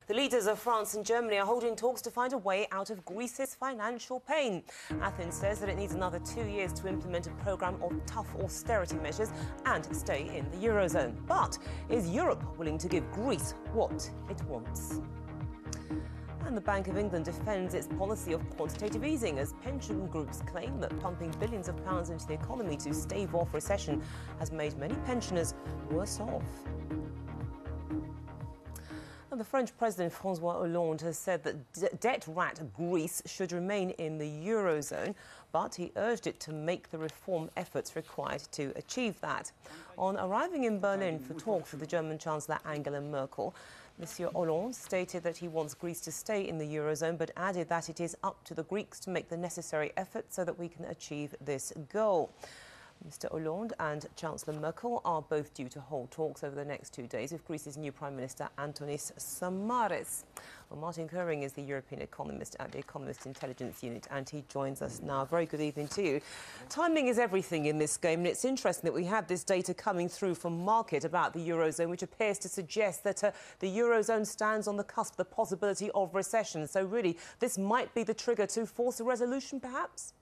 The leaders of France and Germany are holding talks to find a way out of Greece's financial pain. Athens says that it needs another 2 years to implement a programme of tough austerity measures and stay in the Eurozone. But is Europe willing to give Greece what it wants? And the Bank of England defends its policy of quantitative easing as pension groups claim that pumping billions of pounds into the economy to stave off recession has made many pensioners worse off. And the French President François Hollande has said that debt rat Greece should remain in the Eurozone, but he urged it to make the reform efforts required to achieve that. On arriving in Berlin for talks with the German Chancellor Angela Merkel, Monsieur Hollande stated that he wants Greece to stay in the Eurozone, but added that it is up to the Greeks to make the necessary efforts so that we can achieve this goal. Mr. Hollande and Chancellor Merkel are both due to hold talks over the next 2 days with Greece's new Prime Minister Antonis Samaras. Well, Martin Koehring is the European economist at the Economist Intelligence Unit, and he joins us now. Very good evening to you. Timing is everything in this game, and it's interesting that we have this data coming through from market about the Eurozone, which appears to suggest that the Eurozone stands on the cusp of the possibility of recession. So really, this might be the trigger to force a resolution, perhaps?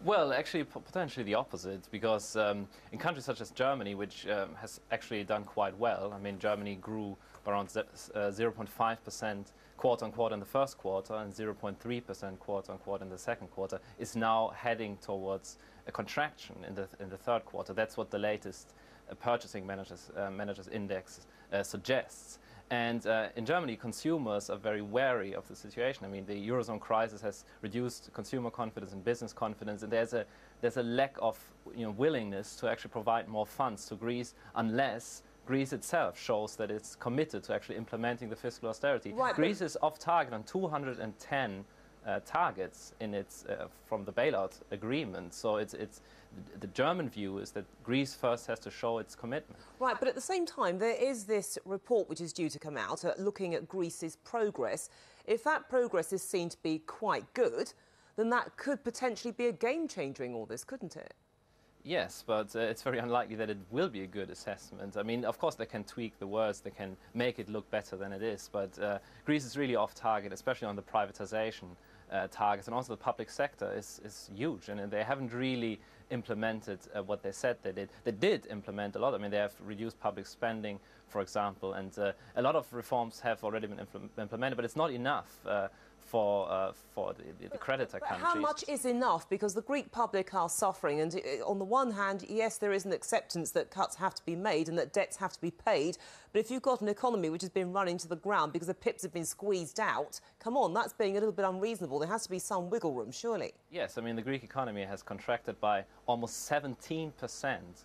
Well, actually, potentially the opposite, because in countries such as Germany, which has actually done quite well, I mean, Germany grew around 0.5% quarter-on-quarter in the first quarter and 0.3% quarter-on-quarter in the second quarter, is now heading towards a contraction in the third quarter. That's what the latest purchasing managers index suggests. And in Germany, consumers are very wary of the situation. I mean, the Eurozone crisis has reduced consumer confidence and business confidence, and there's a lack of willingness to actually provide more funds to Greece unless Greece itself shows that it's committed to actually implementing the fiscal austerity. Right, Greece is off target on 210 targets in its from the bailout agreement. So the German view is that Greece first has to show its commitment. Right, but at the same time, there is this report which is due to come out looking at Greece's progress. If that progress is seen to be quite good, then that could potentially be a game changer in all this, couldn't it? Yes, but it's very unlikely that it will be a good assessment. I mean, of course, they can tweak the words, they can make it look better than it is, but Greece is really off target, especially on the privatization targets, and also the public sector is huge, and they haven't really implemented what they said they did. They did implement a lot. I mean, they have reduced public spending, for example, and a lot of reforms have already been implemented, but it's not enough for the creditor countries. How much is enough? Because the Greek public are suffering, and on the one hand, yes, there is an acceptance that cuts have to be made and that debts have to be paid, but if you've got an economy which has been running to the ground because the pips have been squeezed out, come on, that's being a little bit unreasonable. There has to be some wiggle room, surely. Yes, I mean, the Greek economy has contracted by almost 17%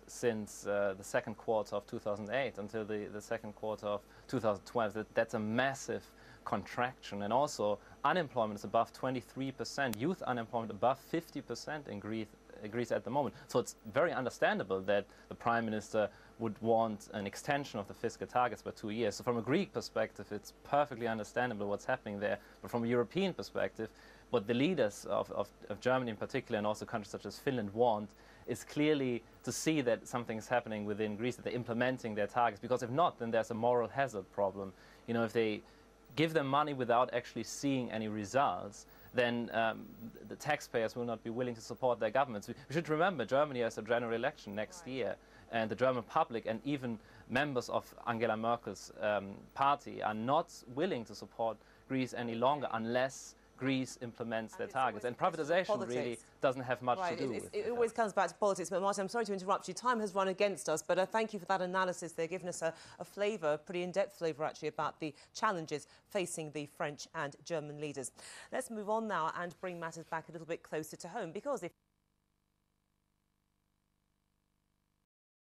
since the second quarter of 2008 until the second quarter of 2012. That's a massive contraction, and also unemployment is above 23%, youth unemployment above 50% in Greece at the moment. So it's very understandable that the Prime Minister would want an extension of the fiscal targets by 2 years. So from a Greek perspective, it's perfectly understandable what's happening there. But from a European perspective, what the leaders of Germany in particular, and also countries such as Finland, want is clearly to see that something is happening within Greece, that they're implementing their targets. Because if not, then there's a moral hazard problem. You know, if they give them money without actually seeing any results, then the taxpayers will not be willing to support their governments. We should remember Germany has a general election next year, and the German public and even members of Angela Merkel's party are not willing to support Greece any longer unless Greece implements their targets. And privatization really doesn't have much to do with it. It always comes back to politics. But Martin, I'm sorry to interrupt you. Time has run against us, but I thank you for that analysis. They're giving us a flavour, a pretty in-depth flavour actually, about the challenges facing the French and German leaders. Let's move on now and bring matters back a little bit closer to home, because if